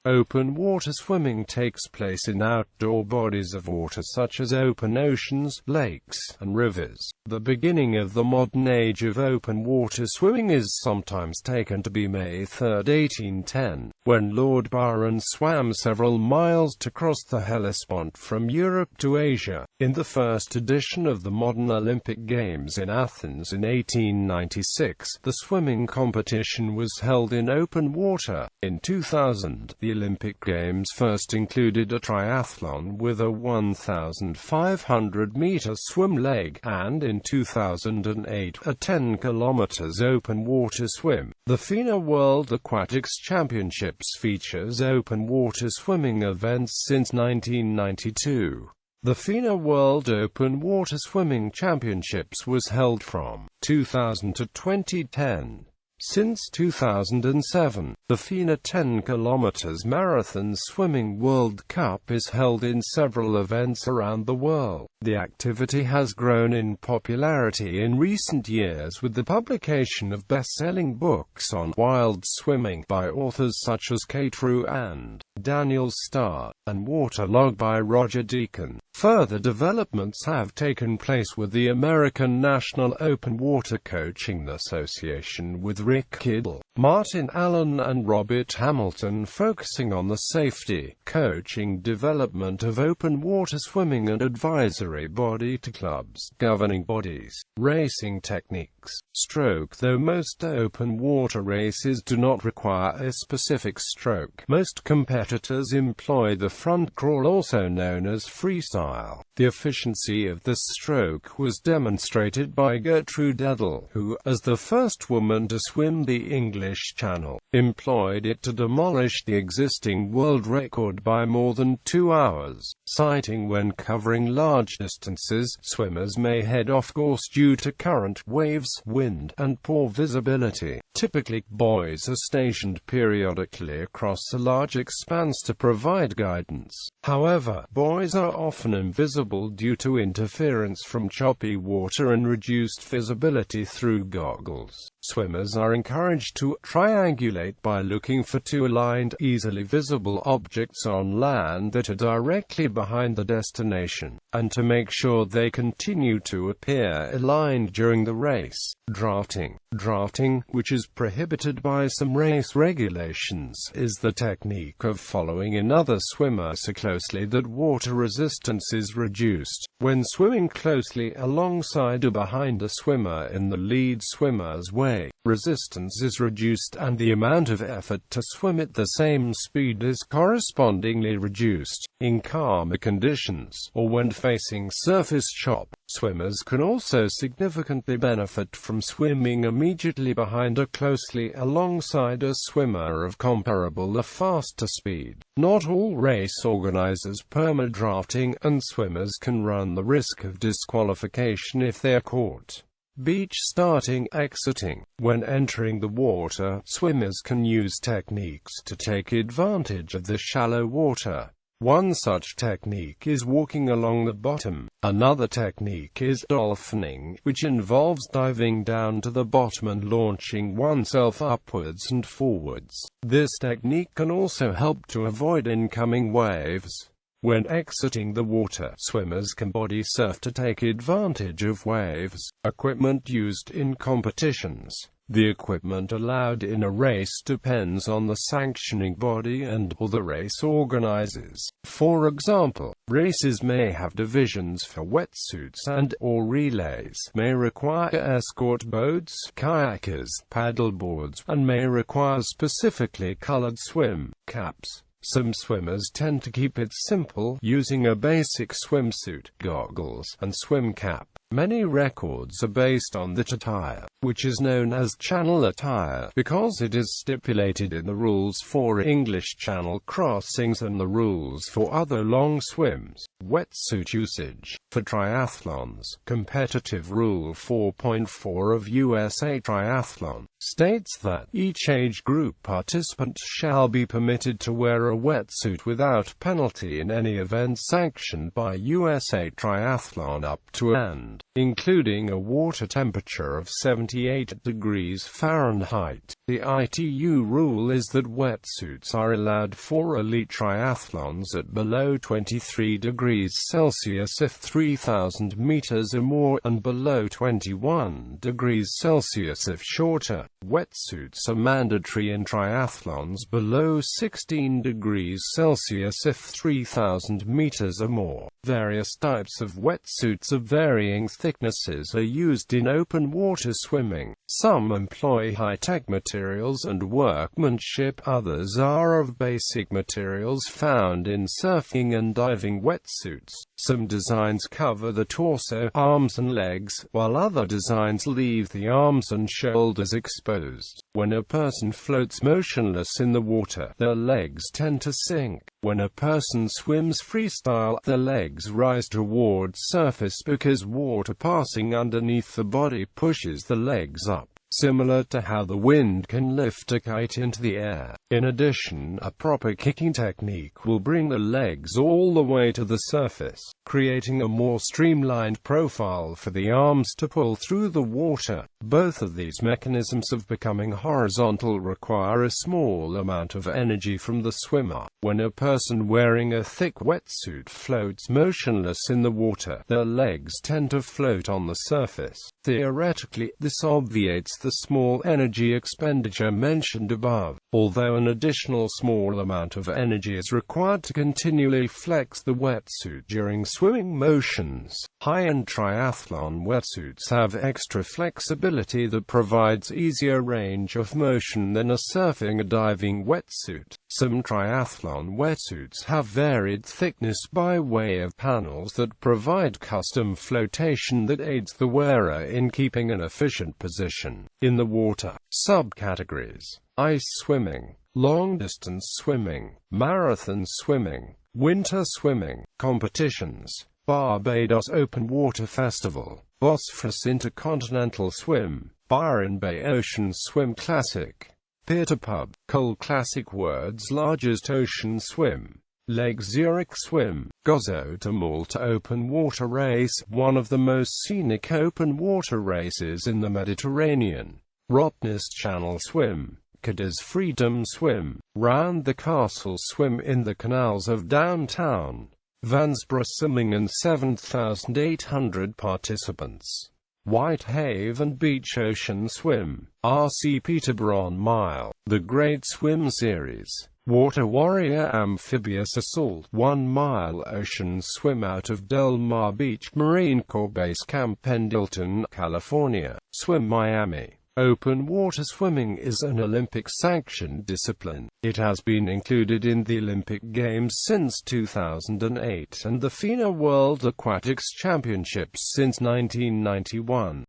Open water swimming takes place in outdoor bodies of water such as open oceans, lakes, and rivers. The beginning of the modern age of open water swimming is sometimes taken to be May 3, 1810, when Lord Byron swam several miles to cross the Hellespont from Europe to Asia. In the first edition of the modern Olympic Games in Athens in 1896, the swimming competition was held in open water. In 2000, the Olympic Games first included a triathlon with a 1,500-meter swim leg, and in 2008, a 10 km open water swim. The FINA World Aquatics Championships features open water swimming events since 1992. The FINA World Open Water Swimming Championships was held from 2000 to 2010. Since 2007, the FINA 10 km Marathon Swimming World Cup is held in several events around the world. The activity has grown in popularity in recent years with the publication of best-selling books on wild swimming by authors such as Kate Rue and Daniel Starr, and Waterlog by Roger Deacon. Further developments have taken place with the American National Open Water Coaching Association with Rick Kiddle, Martin Allen and Robert Hamilton focusing on the safety, coaching, development of open water swimming and advisory body to clubs, governing bodies, racing techniques, stroke. Though most open water races do not require a specific stroke, most competitors employ the front crawl, also known as freestyle. The efficiency of this stroke was demonstrated by Gertrude Edel, who, as the first woman to swim the English Channel, employed it to demolish the existing world record by more than 2 hours. Citing when covering large distances, swimmers may head off course due to current, waves, wind, and poor visibility. Typically, buoys are stationed periodically across a large expanse to provide guidance. However, buoys are often invisible due to interference from choppy water and reduced visibility through goggles. Swimmers are encouraged to triangulate by looking for two aligned, easily visible objects on land that are directly behind the destination, and to make sure they continue to appear aligned during the race. Drafting. Drafting, which is prohibited by some race regulations, is the technique of following another swimmer so closely that water resistance is reduced. When swimming closely alongside or behind a swimmer in the lead swimmer's way, resistance is reduced and the amount of effort to swim at the same speed is correspondingly reduced. In calmer conditions, or when facing surface chop, swimmers can also significantly benefit from swimming immediately behind or closely alongside a swimmer of comparable or faster speed. Not all race organizers permit drafting, and swimmers can run the risk of disqualification if they are caught. Beach starting, exiting. When entering the water, swimmers can use techniques to take advantage of the shallow water. One such technique is walking along the bottom. Another technique is dolphining, which involves diving down to the bottom and launching oneself upwards and forwards. This technique can also help to avoid incoming waves. When exiting the water, swimmers can body surf to take advantage of waves. Equipment used in competitions. The equipment allowed in a race depends on the sanctioning body and/or the race organizers. For example, races may have divisions for wetsuits and/or relays, may require escort boats, kayakers, paddleboards, and may require specifically colored swim caps. Some swimmers tend to keep it simple, using a basic swimsuit, goggles, and swim cap. Many records are based on that attire, which is known as channel attire, because it is stipulated in the rules for English Channel crossings and the rules for other long swims. Wetsuit usage. For triathlons, competitive Rule 4.4 of USA Triathlon states that each age group participant shall be permitted to wear a wetsuit without penalty in any event sanctioned by USA Triathlon up to and including a water temperature of 78 degrees Fahrenheit. The ITU rule is that wetsuits are allowed for elite triathlons at below 23 degrees Celsius if 3,000 meters or more, and below 21 degrees Celsius if shorter. Wetsuits are mandatory in triathlons below 16 degrees Celsius if 3,000 meters or more. Various types of wetsuits of varying thicknesses are used in open water swimming. Some employ high-tech materials and workmanship, others are of basic materials found in surfing and diving wetsuits. Some designs cover the torso, arms and legs, while other designs leave the arms and shoulders exposed. When a person floats motionless in the water, their legs tend to sink. When a person swims freestyle, their legs rise towards surface because water passing underneath the body pushes the legs up, similar to how the wind can lift a kite into the air. In addition, a proper kicking technique will bring the legs all the way to the surface, creating a more streamlined profile for the arms to pull through the water. Both of these mechanisms of becoming horizontal require a small amount of energy from the swimmer. When a person wearing a thick wetsuit floats motionless in the water, their legs tend to float on the surface. Theoretically, this obviates the small energy expenditure mentioned above, although an additional small amount of energy is required to continually flex the wetsuit during swimming motions. High-end triathlon wetsuits have extra flexibility that provides easier range of motion than a surfing or diving wetsuit. Some triathlon wetsuits have varied thickness by way of panels that provide custom flotation that aids the wearer in keeping an efficient position in the water. Subcategories: ice swimming, long-distance swimming, marathon swimming, winter swimming. Competitions: Barbados Open Water Festival, Bosphorus Intercontinental Swim, Byron Bay Ocean Swim Classic, Pier to Pub, Cole Classic World's Largest Ocean Swim, Lake Zurich Swim, Gozo to Malta Open Water Race, one of the most scenic open water races in the Mediterranean, Rottnest Channel Swim, Cadiz Freedom Swim, Round the Castle Swim in the canals of downtown, Vansborough Swimming and 7,800 participants. Whitehaven Beach Ocean Swim, RC Peterborough Mile, The Great Swim Series, Water Warrior Amphibious Assault 1 mile ocean swim out of Del Mar Beach Marine Corps Base Camp Pendleton, California, Swim Miami. Open water swimming is an Olympic-sanctioned discipline. It has been included in the Olympic Games since 2008 and the FINA World Aquatics Championships since 1991.